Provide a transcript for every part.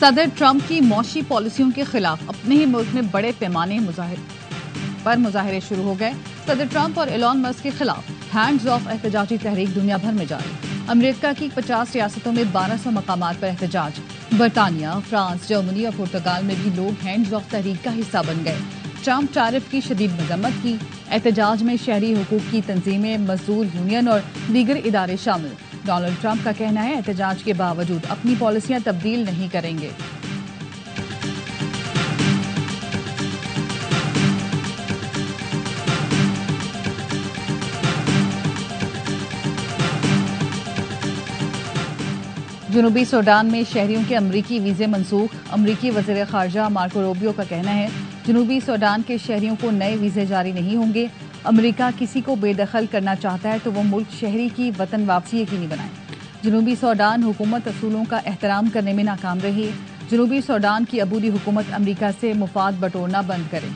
सदर ट्रंप की मौशी पॉलिसियों के खिलाफ अपने ही मुल्क में बड़े पैमाने पर मुजाहरे शुरू हो गए। सदर ट्रंप और एलॉन मस्क के खिलाफ हैंड्स ऑफ एहतजाजी तहरीक दुनिया भर में जारी। अमेरिका की 50 रियासतों में 1200 मकामात पर एहतजाज। बरतानिया, फ्रांस, जर्मनी और पुर्तगाल में भी लोग हैंड्स ऑफ तहरीक का हिस्सा बन गए। ट्रंप टैरिफ की शदीद मजम्मत की। एहतजाज में शहरी हुकूक की तंजीमें, मजदूर यूनियन और दीगर इदारे शामिल। डोनाल्ड ट्रंप का कहना है एहतजाज के बावजूद अपनी पॉलिसियां तब्दील नहीं करेंगे। जनूबी सूडान में शहरियों के अमरीकी वीजे मनसूख। अमरीकी वज़ीर ख़ारजा मार्को रूबियो का कहना है जनूबी सूडान के शहरियों को नए वीजे जारी नहीं होंगे। अमरीका किसी को बेदखल करना चाहता है तो वो मुल्क शहरी की वतन वापसी यकीनी बनाए। जनूबी सूडान हुकूमत असूलों का एहतराम करने में नाकाम रही। जनूबी सूडान की अबूरी हुकूमत अमरीका से मुफाद बटोरना बंद करे।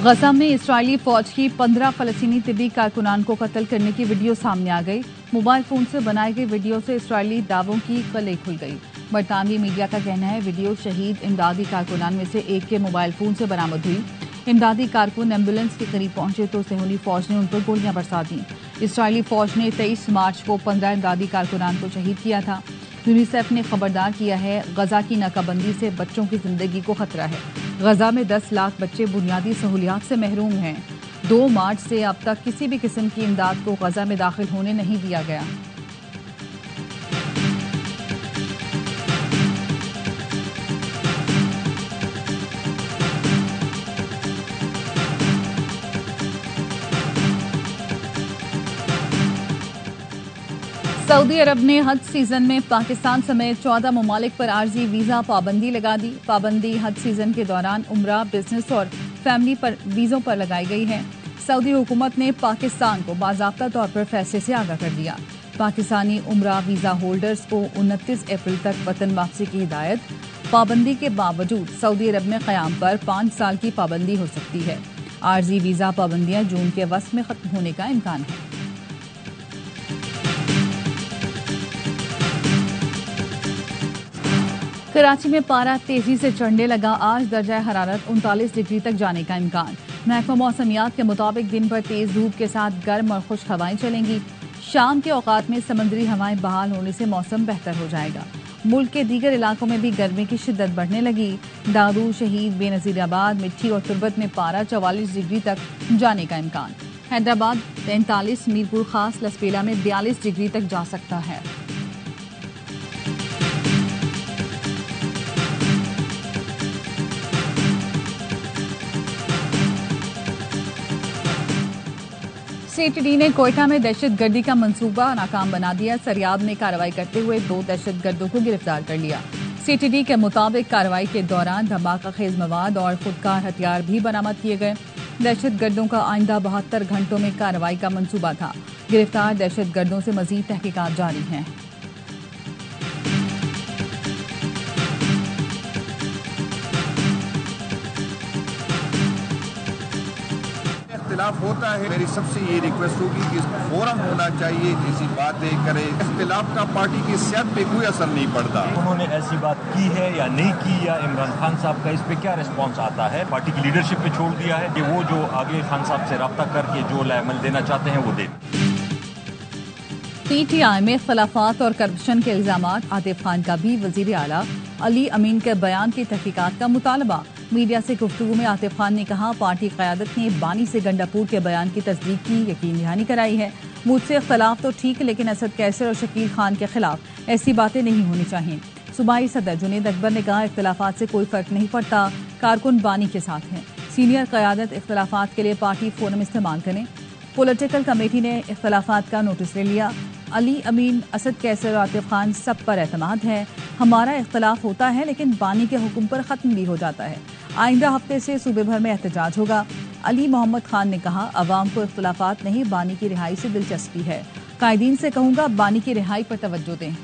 गजा में इस्राएली फौज की 15 फलस्तीनी तिब्बी कारकुनान को कत्ल करने की वीडियो सामने आ गई। मोबाइल फोन से बनाई गई वीडियो से इस्राएली दावों की कलें खुल गई। बरतानवी मीडिया का कहना है वीडियो शहीद इमदादी कारकुनान में से एक के मोबाइल फोन से बरामद हुई। इमदादी कारकुन एम्बुलेंस के करीब पहुंचे तो सेहूनी फौज ने उन पर गोलियां बरसा दी। इस्राएली फौज ने 23 मार्च को 15 इमदादी कारकुनान को शहीद किया था। यूनिसेफ ने खबरदार किया है गजा की नाकाबंदी से बच्चों की जिंदगी को खतरा है। गजा में 10 लाख बच्चे बुनियादी सहूलियात से महरूम हैं। 2 मार्च से अब तक किसी भी किस्म की इमदाद को गजा में दाखिल होने नहीं दिया गया। सऊदी अरब ने हज सीजन में पाकिस्तान समेत 14 ममालिक पर आर्जी वीजा पाबंदी लगा दी। पाबंदी हज सीजन के दौरान उम्रा, बिजनेस और फैमिली पर वीजों पर लगाई गई है। सऊदी हुकूमत ने पाकिस्तान को बाज़ाब्ता तौर पर फैसले से आगाह कर दिया। पाकिस्तानी उम्रा वीजा होल्डर्स को 29 अप्रैल तक वतन वापसी की हिदायत। पाबंदी के बावजूद सऊदी अरब में क़याम पर 5 साल की पाबंदी हो सकती है। आर्जी वीजा पाबंदियां जून के वस्त में खत्म होने का इम्कान है। कराची में पारा तेजी से चढ़ने लगा। आज दर्जा हरारत 39 डिग्री तक जाने का इम्कान। महकमा मौसमियात के मुताबिक दिन भर तेज धूप के साथ गर्म और खुश्क हवाएं चलेंगी। शाम के औकात में समुद्री हवाएं बहाल होने से मौसम बेहतर हो जाएगा। मुल्क के दीगर इलाकों में भी गर्मी की शिद्दत बढ़ने लगी। दादू, शहीद, बेनजीराबाद, मिट्टी और तुर्बत में पारा 44 डिग्री तक जाने का इम्कान। हैदराबाद 43, मीरपुर खास, लसपेला में 42 डिग्री तक जा सकता है। सीटीडी ने कोयटा में दहशतगर्दी का मंसूबा नाकाम बना दिया। सरियाब में कार्रवाई करते हुए 2 दहशतगर्दों को गिरफ्तार कर लिया। सीटीडी के मुताबिक कार्रवाई के दौरान धमाका खेज मवाद और खुदकार हथियार भी बरामद किए गए। दहशतगर्दों का आइंदा 72 घंटों में कार्रवाई का मंसूबा था। गिरफ्तार दहशतगर्दों से मजीद तहकीकात जारी हैं। इख्तिलाफ होता है, मेरी सबसे ये रिक्वेस्ट होगी कि फोरम होना चाहिए, जिसी बातें करे। इख्तिलाफ का पार्टी की सियासत पे कोई असर नहीं पड़ता। उन्होंने ऐसी बात की है या नहीं की, या इमरान खान साहब का इस पे क्या रिस्पॉन्स आता है? पार्टी की लीडरशिप पे छोड़ दिया है कि वो जो आगे खान साहब से रब्ता करके जो लाएमल देना चाहते हैं वो दे। पीटीआई में खिलाफात और करप्शन के इल्जामात। आतिफ खान का भी वजीर आला अली अमीन के बयान की तहकीकात का मुतालबा। मीडिया से गुफ्तगू में आतिफ खान ने कहा पार्टी क़यादत ने बानी से गंडापुर के बयान की तस्दीक की यकीन दहानी कराई है। मुझसे इख्तलाफ तो ठीक, लेकिन असद कैसर और शकील खान के खिलाफ ऐसी बातें नहीं होनी चाहिए। सूबाई सदर जुनेद अकबर ने कहा इख्तलाफात से कोई फर्क नहीं पड़ता, कारकुन बानी के साथ हैं। सीनियर क़यादत इख्तलाफात के लिए पार्टी फोरम इस्तेमाल करें। पॉलिटिकल कमेटी ने इख्तलाफात का नोटिस ले लिया। अली अमीन, असद कैसर और आतिफ खान सब पर एतमाद है। हमारा इख्तलाफ होता है लेकिन बानी के हुक्म पर ख़त्म भी हो जाता है। आइंदा हफ्ते से सूबे भर में एहतजाज होगा। अली मोहम्मद खान ने कहा अवाम को इख्तलाफात नहीं, बानी की रिहाई से दिलचस्पी है। कायदीन से कहूँगा बानी की रिहाई पर तवज्जो दें।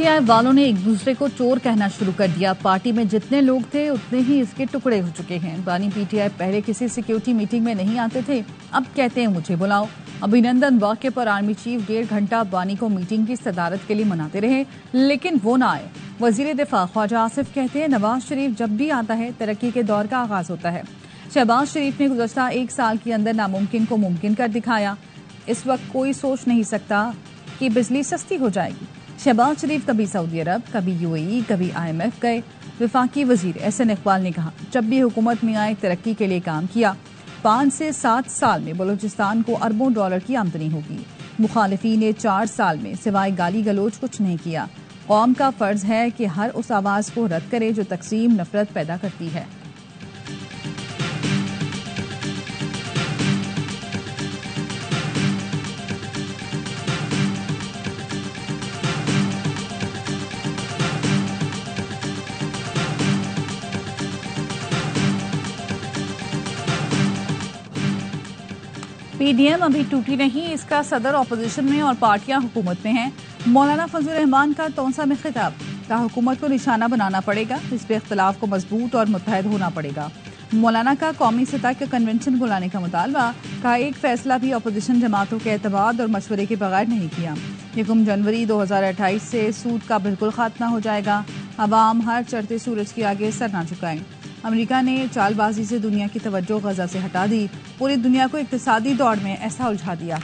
पीटीआई वालों ने एक दूसरे को चोर कहना शुरू कर दिया। पार्टी में जितने लोग थे उतने ही इसके टुकड़े हो चुके हैं। बानी पीटीआई पहले किसी सिक्योरिटी मीटिंग में नहीं आते थे, अब कहते हैं मुझे बुलाओ। अभिनंदन वाक्य पर आर्मी चीफ 1.5 घंटा बानी को मीटिंग की सदारत के लिए मनाते रहे, लेकिन वो ना आए। वजीर दिफा ख्वाजा आसिफ कहते हैं नवाज शरीफ जब भी आता है तरक्की के दौर का आगाज होता है। शहबाज शरीफ ने गुज़श्ता 1 साल के अंदर नामुमकिन को मुमकिन कर दिखाया। इस वक्त कोई सोच नहीं सकता कि बिजली सस्ती हो जाएगी। शहबाज शरीफ कभी सऊदी अरब, कभी यूएई, कभी IMF गए। वफाकी वजीर एहसन इकबाल ने कहा जब भी हुकूमत में आए तरक्की के लिए काम किया। 5 से 7 साल में बलूचिस्तान को अरबों डॉलर की आमदनी होगी। मुखालिफी ने 4 साल में सिवाय गाली गलोच कुछ नहीं किया। कौम का फर्ज है कि हर उस आवाज को रद्द करे जो तकसीम नफरत पैदा करती है। पीडीएम अभी टूटी नहीं, इसका सदर ऑपोजिशन में और पार्टियां हुकूमत में हैं। मौलाना फजल रहमान का तौसा में खिताब, कहा हुकूमत को निशाना बनाना पड़ेगा, इस पे इख्तलाफ को मजबूत और मुत्तहद होना पड़ेगा। मौलाना का कौमी सतह का कन्वेंशन बुलाने का मुतालबा, कहा एक फैसला भी अपोजिशन जमातों के एतमाद और मशवरे के बगैर नहीं किया। 1 जनवरी 2028 से सूद का बिल्कुल खात्मा हो जाएगा। अवाम हर चढ़ते सूरज के आगे सर ना झुकाएं। अमेरिका ने चालबाजी से दुनिया की तवज्जो गजा से हटा दी, पूरी दुनिया को इक्तिसादी दौड़ में ऐसा उलझा दिया।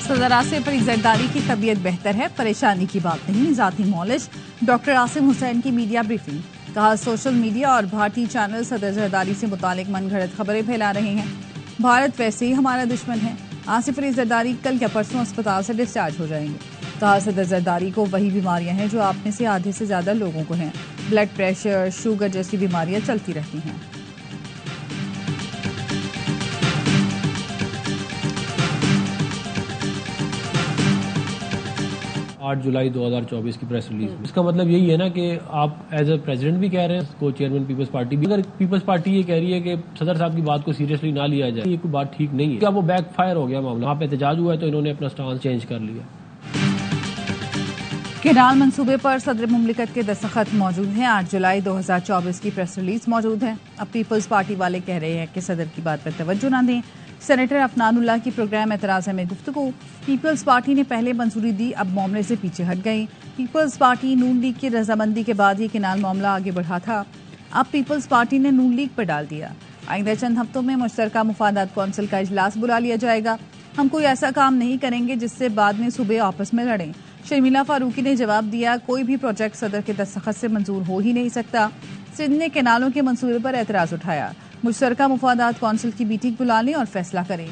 सदर आसिफ अली जरदारी की तबीयत बेहतर है, परेशानी की बात नहीं, जाती मौलिश। डॉक्टर आसिम हुसैन की मीडिया ब्रीफिंग, कहा सोशल मीडिया और भारतीय चैनल सदर जरदारी से मुतालिक मनगढ़ंत खबरें फैला रहे हैं। भारत वैसे ही हमारा दुश्मन है। आसिफ अली जरदारी कल या परसों अस्पताल से डिस्चार्ज हो जाएंगे। कहा सदर जरदारी को वही बीमारियां हैं जो आप में से आधे से ज्यादा लोगों को हैं। ब्लड प्रेशर, शुगर जैसी बीमारियां चलती रहती हैं। 8 जुलाई 2024 की प्रेस रिलीज। इसका मतलब यही है ना कि आप एज ए प्रेसिडेंट भी कह रहे हैं, को चेयरमैन पीपल्स पार्टी भी। अगर पीपल्स पार्टी ये कह रही है कि सदर साहब की बात को सीरियसली ना लिया जाए, ये कोई बात ठीक नहीं है। क्या वो बैक फायर हो गया मामला, वहाँ पे एहतजाज हुआ है तो इन्होंने अपना स्टांस चेंज कर लिया। केनाल मंसूबे पर सदर मुमलिकत के दस्तखत मौजूद हैं। 8 जुलाई 2024 की प्रेस रिलीज मौजूद है। अब पीपल्स पार्टी वाले कह रहे हैं कि सदर की बात पर तवज्जो ना दें। सेनेटर अफनानुल्लाह की प्रोग्राम एतराज़ में गुफ्तगू, पीपल्स पार्टी ने पहले मंजूरी दी, अब मामले से पीछे हट गई। पीपल्स पार्टी नून लीग की रजामंदी के बाद ही केनाल मामला आगे बढ़ा था, अब पीपल्स पार्टी ने नून लीग पर डाल दिया। आइंदा चंद हफ्तों में मुश्तरका मुफादात कौंसिल का इजलास बुला लिया जाएगा। हम कोई ऐसा काम नहीं करेंगे जिससे बाद में सूबे आपस में लड़ें। शर्मिला फारूकी ने जवाब दिया, कोई भी प्रोजेक्ट सदर के दस्तखत से मंजूर हो ही नहीं सकता। सिंध ने केनालों के मंसूबे पर एतराज उठाया, मुश्तरका मुफादात कौंसिल की मीटिंग बुला लें और फैसला करें।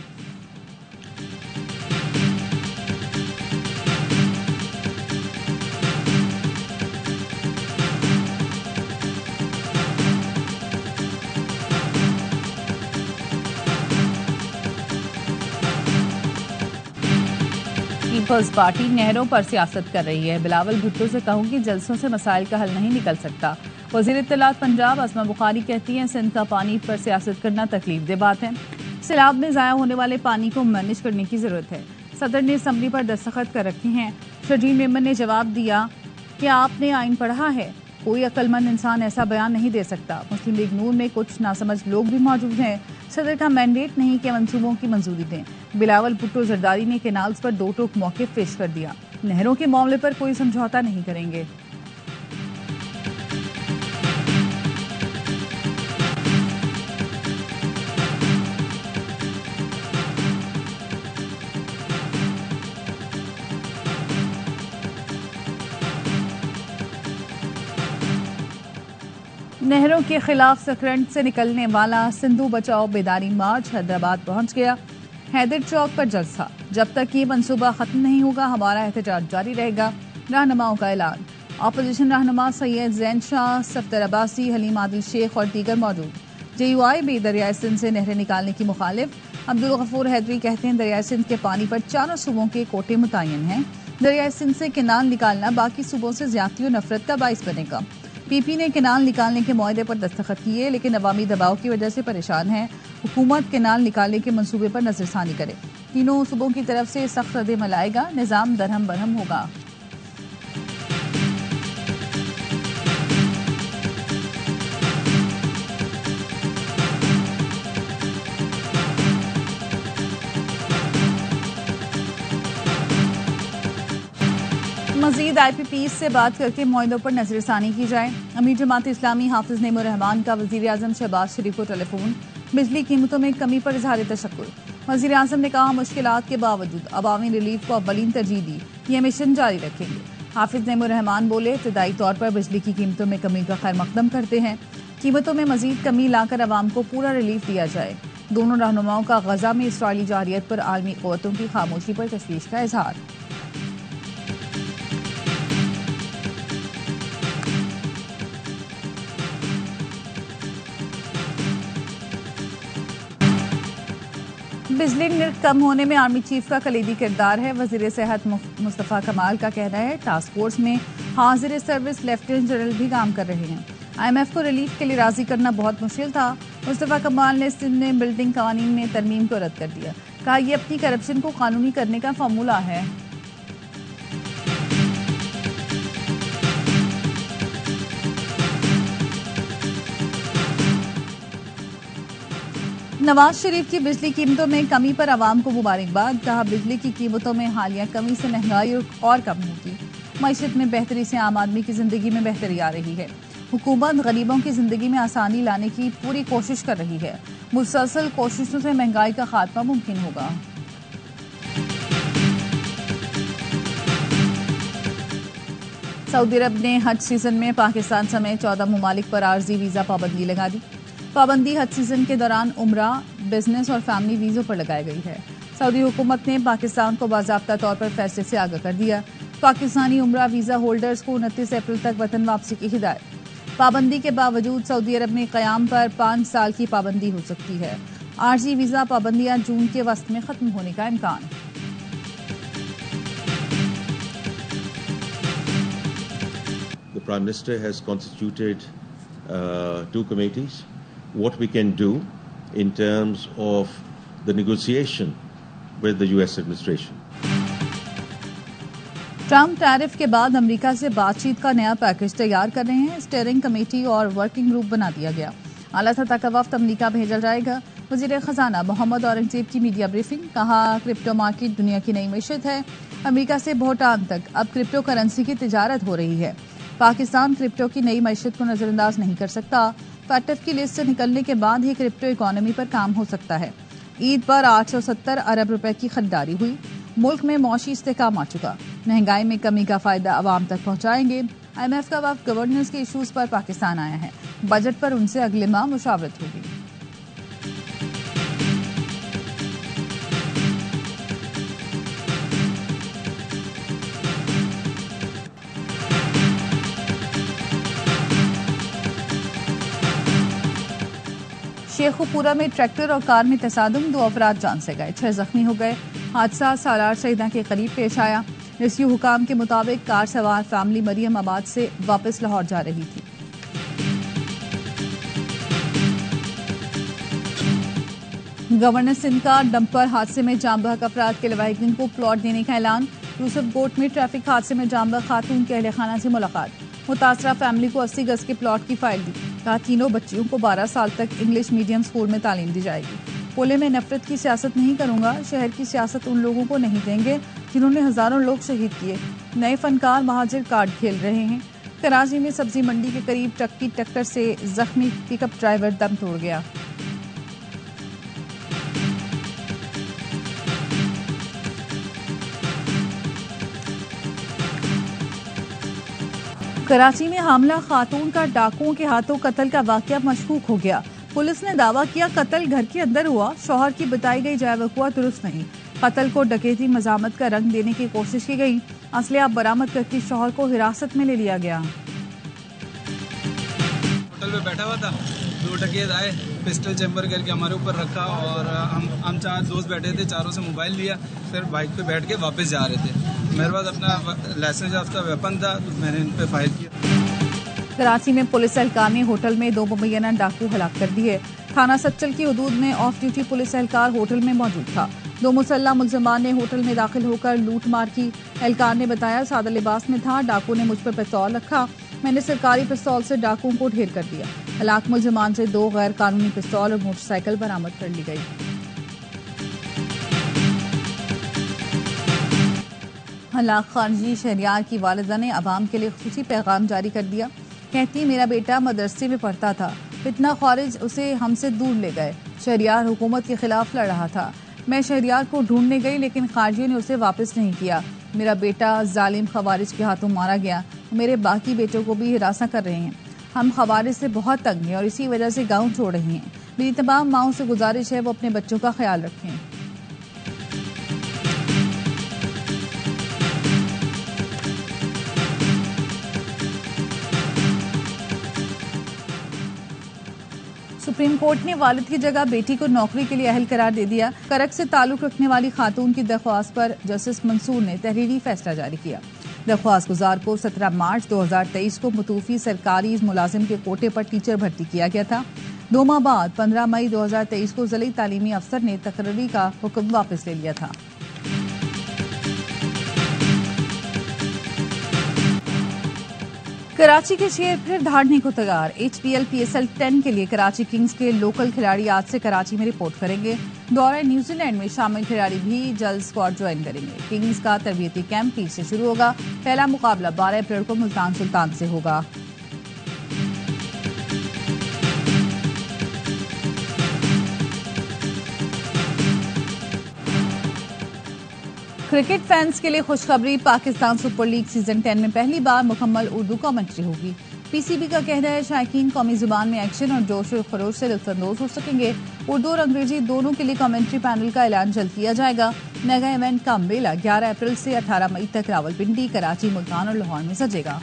पीपल्स पार्टी नहरों पर सियासत कर रही है। बिलावल भुट्टो से कहूंगी जलसों से मसाइल का हल नहीं निकल सकता। वज़ीर इत्तलात पंजाब असमा बुखारी कहती हैं सिंध का पानी पर सियासत करना तकलीफ दे बात है। सैलाब में ज़ाया होने वाले पानी को मैनेज करने की ज़रूरत है। सदर ने असम्बली पर दस्तखत कर रखे हैं। शर्जील मेमन ने जवाब दिया कि आपने आइन पढ़ा है, कोई अक्लमंद इंसान ऐसा बयान नहीं दे सकता। मुस्लिम लीग नून में कुछ नासमझ लोग भी मौजूद हैं। सदर का मैंडेट नहीं कि मंसूबों की मंजूरी दें। बिलावल भुट्टो जरदारी ने केनाल्स पर 2 टोक मौक़िफ़ पेश कर दिया, नहरों के मामले पर कोई समझौता नहीं करेंगे। नहरों के खिलाफ सकरंड से निकलने वाला सिंधु बचाओ बेदारी मार्च हैदराबाद पहुंच गया। हैदर चौक पर जलसा, जब तक ये मंसूबा खत्म नहीं होगा हमारा एहतजाज जारी रहेगा। रहनुमाओं का ऐलान, अपोजिशन रहनुमा सैयद जैन शाह, सफदर अब्बासी, हलीम आदिल शेख और दीगर मौजूद। JUI भी दरियाए सिंध से नहरें निकालने की मुखालिफ। अब्दुल गफूर हैदरी कहते हैं दरियाए सिंध के पानी पर 4 सूबों के कोटे मुतय्यन हैं। दरियाए सिंध से केनाल निकालना बाकी सूबों से ज्यादती और नफरत का बाइस बनेगा। पीपी ने केनाल निकालने के मुआहदे पर दस्तखत किए, लेकिन अवामी दबाव की वजह से परेशान है। हुकूमत केनाल निकालने के मंसूबे पर नजरसानी करे। तीनों सूबों की तरफ से सख्त रद्द-ए-अमल आएगा, निजाम दरहम बरहम होगा। मजीद IPPs से बात करके मुआहदों पर नजरसानी की जाए। अमीर जमात इस्लामी हाफिज नेमो रहमान का वजीर आजम शहबाज शरीफ को टेलीफोन। बिजली कीमतों में कमी पर इजहार तशक्कुर। वजीर आजम ने कहा, मुश्किलात के बावजूद अवामी रिलीफ को अव्वलीन तरजीह दी, ये मिशन जारी रखेंगे। हाफिज नेमो रहमान बोले, इब्तदाई तौर पर बिजली की कीमतों में कमी का खैर मकदम करते हैं। कीमतों में मजीद कमी लाकर अवाम को पूरा रिलीफ दिया जाए। दोनों रहनुमाओं का गजा में इसराइली जारियत पर आलमी क़ुव्वतों की खामोशी पर तशवीश का इजहार। बिजली निर्ख कम होने में आर्मी चीफ का कलीदी किरदार है। वजीर सेहत मुस्तफ़ा कमाल का कहना है, टास्क फोर्स में हाजिर सर्विस लेफ्टिनेंट जनरल भी काम कर रहे हैं। IMF को रिलीफ के लिए राजी करना बहुत मुश्किल था। मुस्तफ़ा कमाल ने सिंध में बिल्डिंग कानून में तरमीम को रद्द कर दिया। कहा, यह अपनी करप्शन को कानूनी करने का फार्मूला है। नवाज शरीफ की बिजली कीमतों में कमी पर आवाम को मुबारकबाद। कहा, बिजली की कीमतों में हालिया कमी से महंगाई और कम होगी। मईशत में बेहतरी से आम आदमी की जिंदगी में बेहतरी आ रही है। हुकूमत गरीबों की जिंदगी में आसानी लाने की पूरी कोशिश कर रही है। मुसलसल कोशिशों से महंगाई का खात्मा मुमकिन होगा। सऊदी अरब ने हज सीजन में पाकिस्तान समेत 14 मुमालिक पर आर्जी वीजा पाबंदी लगा दी। पाबंदी हज सीजन के दौरान उम्रा, बिजनेस और फैमिली वीजों पर लगाई गई है। सऊदी हुकूमत ने पाकिस्तान को बाज़ाब्ता तौर पर फैसले से आगाह कर दिया। पाकिस्तानी उम्रा वीजा होल्डर्स को 29 अप्रैल तक वतन वापसी की हिदायत। पाबंदी के बावजूद सऊदी अरब में क़याम पर 5 साल की पाबंदी हो सकती है। आर्जी वीजा पाबंदियां जून के वस्त में खत्म होने का इम्कान। The Prime Minister has constituted 2 committees. What we can do in terms of the negotiation with the US administration. Trump tariff के बाद अमेरिका से बातचीत का नया पैकेज तैयार कर रहे हैं। स्टीयरिंग कमेटी और वर्किंग ग्रुप बना दिया गया। आला सतह का वफ्द अमेरिका भेजा जाएगा। वजीर खजाना मोहम्मद औरंगजेब की मीडिया ब्रीफिंग। कहा, क्रिप्टो मार्केट दुनिया की नई मैशत है। अमेरिका से भूटान तक अब क्रिप्टो करेंसी की तिजारत हो रही है। पाकिस्तान क्रिप्टो की नई मैशत को नजरअंदाज नहीं कर सकता। फैटफ की लिस्ट से निकलने के बाद ही क्रिप्टो इकोनॉमी पर काम हो सकता है। ईद पर 870 अरब रुपए की खरीदारी हुई। मुल्क में मौशी इस्तेहकाम आ चुका। महंगाई में कमी का फायदा आवाम तक पहुंचाएंगे। IMF का वफ्द गवर्नेंस के इशूज पर पाकिस्तान आया है। बजट पर उनसे अगले माह मुशावरत होगी। शेखुपुरा में ट्रैक्टर और कार में तसादुम, 2 अफराद जान से गए, 6 जख्मी हो गए। हादसा सालार शहीदा के करीब पेश आया। रेस्क्यू हुकाम के मुताबिक कार सवार फैमिली मरियम आबाद से वापस लाहौर जा रही थी। गवर्नर सिंध का डंपर हादसे में जांबहक अफराद के लवाहिकीन को प्लॉट देने का ऐलान। यूसुफ कोट में ट्रैफिक हादसे में जांबहक खातून के अहले खाना से मुलाकात। मुतासरा फैमिली को 80 गज के प्लॉट की फाइल दी। कहा, तीनों बच्चियों को 12 साल तक इंग्लिश मीडियम स्कूल में तालीम दी जाएगी। बोले, मैं नफरत की सियासत नहीं करूंगा। शहर की सियासत उन लोगों को नहीं देंगे जिन्होंने हजारों लोग शहीद किए। नए फनकार महाजिर कार्ड खेल रहे हैं। कराची में सब्जी मंडी के करीब ट्रक की टक्कर से जख्मी पिकअप ड्राइवर दम तोड़ गया। कराची में हामला खातून का डाकुओं के हाथों कत्ल का वाकया मशकूक हो गया। पुलिस ने दावा किया कत्ल घर के अंदर हुआ। शौहर की बताई गई जय वकुआ दुरुस्त नहीं। कत्ल को डकैती मजामत का रंग देने की कोशिश की गई। असलिया बरामद करके शौहर को हिरासत में ले लिया गया। होटल में बैठा हुआ था, 2 डकैत आए, पिस्टल चैम्बर करके हमारे ऊपर रखा और हम 4 दोस्त बैठे थे। चारों से मोबाइल लिया, फिर बाइक पे बैठ के वापस जा रहे थे। मेरे पास अपना लाइसेंस याफ्ता वेपन था, तो मैंने इन पे फायर किया। कराची में पुलिस एहलकार ने होटल में 2 मुबैना डाकू हलाक कर दिए। थाना सच्चल की हदूद में ऑफ ड्यूटी पुलिस एहलकार होटल में मौजूद था। 2 मुसल्लह मुलजमान ने होटल में दाखिल होकर लूट मार की। एहलकार ने बताया, सादा लिबास में था, डाकू ने मुझ पर पिस्तौल रखा, मैंने सरकारी पिस्तौल से डाकुओं को ढेर कर दिया। हलाक मुलजमान से 2 गैर कानूनी पिस्तौल और मोटरसाइकिल बरामद कर ली गई। हलाक खारजी शहरियार की वालिदा ने अवाम के लिए खुसूसी पैगाम जारी कर दिया। कहती, मेरा बेटा मदरसे में पढ़ता था, फितना खारिज उसे हमसे दूर ले गए। शहरियार हुकूमत के खिलाफ लड़ रहा था, मैं शहरियार को ढूंढने गई लेकिन खारजियों ने उसे वापस नहीं किया। मेरा बेटा जालिम खवारिज के हाथों मारा गया। मेरे बाकी बेटों को भी हिरासा कर रहे हैं। हम खवारिज से बहुत तंग हैं और इसी वजह से गाँव छोड़ रहे हैं। मेरी तमाम माओं से गुजारिश है वो अपने बच्चों का ख्याल रखें। सुप्रीम कोर्ट ने वालिद की जगह बेटी को नौकरी के लिए अहल करार दे दिया। करक से ताल्लुक रखने वाली खातून की दरख्वास्त पर जस्टिस मंसूर ने तहरीरी फैसला जारी किया। दरख्वास्त गुजार को 17 मार्च 2023 को मुतूफी सरकारी मुलाजिम के कोटे पर टीचर भर्ती किया गया था। 2 माह बाद 15 मई 2023 को जिला तालीमी अफसर ने तकर्री का हुक्म वापस ले लिया था। कराची के शेर फिर धाड़ने को तैयार। HPL PSL 10 के लिए कराची किंग्स के लोकल खिलाड़ी आज से कराची में रिपोर्ट करेंगे। दौरे न्यूजीलैंड में शामिल खिलाड़ी भी जल्द स्क्वाड ज्वाइन करेंगे। किंग्स का तरबियती कैंप 30 से शुरू होगा। पहला मुकाबला 12 अप्रैल को मुल्तान सुल्तान से होगा। क्रिकेट फैंस के लिए खुशखबरी, पाकिस्तान सुपर लीग सीजन 10 में पहली बार मुकम्मल उर्दू कमेंट्री होगी। PCB का कहना है, शायकीन कौमी जुबान में एक्शन और जोश और खरोश से लुत्फानंदोज हो सकेंगे। उर्दू और अंग्रेजी दोनों के लिए कमेंट्री पैनल का ऐलान जल्द किया जाएगा। मेगा इवेंट का मेला 11 अप्रैल से 18 मई तक रावलपिंडी, कराची, मुल्तान और लाहौर में सजेगा।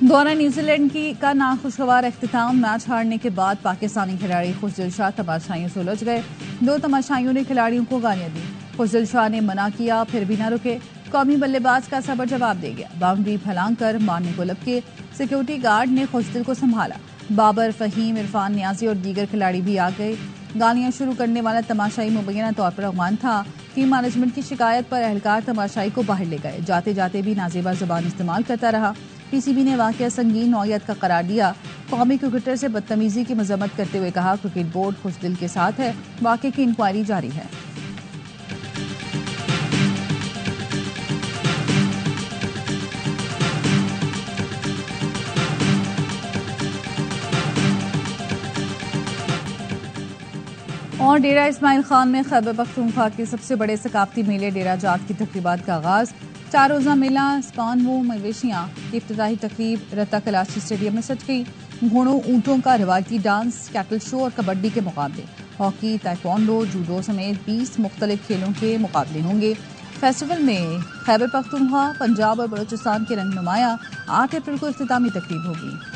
दौरा न्यूजीलैंड का नाखुशगवार अख्तिताम। मैच हारने के बाद पाकिस्तानी खिलाड़ी खुशदिल शाह तमाशाइयों से उलझ गए। 2 तमाशाइयों ने खिलाड़ियों को गालियां दी। खुशदिल शाह ने मना किया, फिर भी न रुके। कौमी बल्लेबाज का सबर जवाब दे गया। बाउंड्री फैलांग कर मारने को लपके। सिक्योरिटी गार्ड ने खुशदिल को संभाला। बाबर, फहीम, इरफान नियाजी और दीगर खिलाड़ी भी आ गए। गालियां शुरू करने वाला तमाशाई मुबैना तौर पर अफगान था। टीम मैनेजमेंट की शिकायत पर एहलकार तमाशाई को बाहर ले गए। जाते जाते भी नाजेबा जुबान इस्तेमाल करता रहा। PCB ने वाकया संगीन नौयत का करार दिया। कौमी क्रिकेटर से बदतमीजी की मजम्मत करते हुए कहा, क्रिकेट बोर्ड खुशदिल के साथ है। वाकये की इंक्वायरी जारी है। और डेरा इस्माइल खान में खैबर पख्तूनख्वा के सबसे बड़े सकाफती मेले डेरा जात की तकरीबात का आगाज। 4 रोजा मेला स्पान वो मवेशियाँ की इफ्तिताही तकरीब रत्ता कलाची स्टेडियम में सज गई। घोड़ों, ऊँटों का रवायती डांस, कैटल शो और कबड्डी के मुकाबले, हॉकी, ताइक्वांडो, जूडो समेत 20 मुख्तलिफ खेलों के मुकाबले होंगे। फेस्टिवल में खैबर पख्तूनख्वा, पंजाब और बलूचिस्तान के रंग नुमाया। 8 अप्रैल को इख्तितामी तकरीब होगी।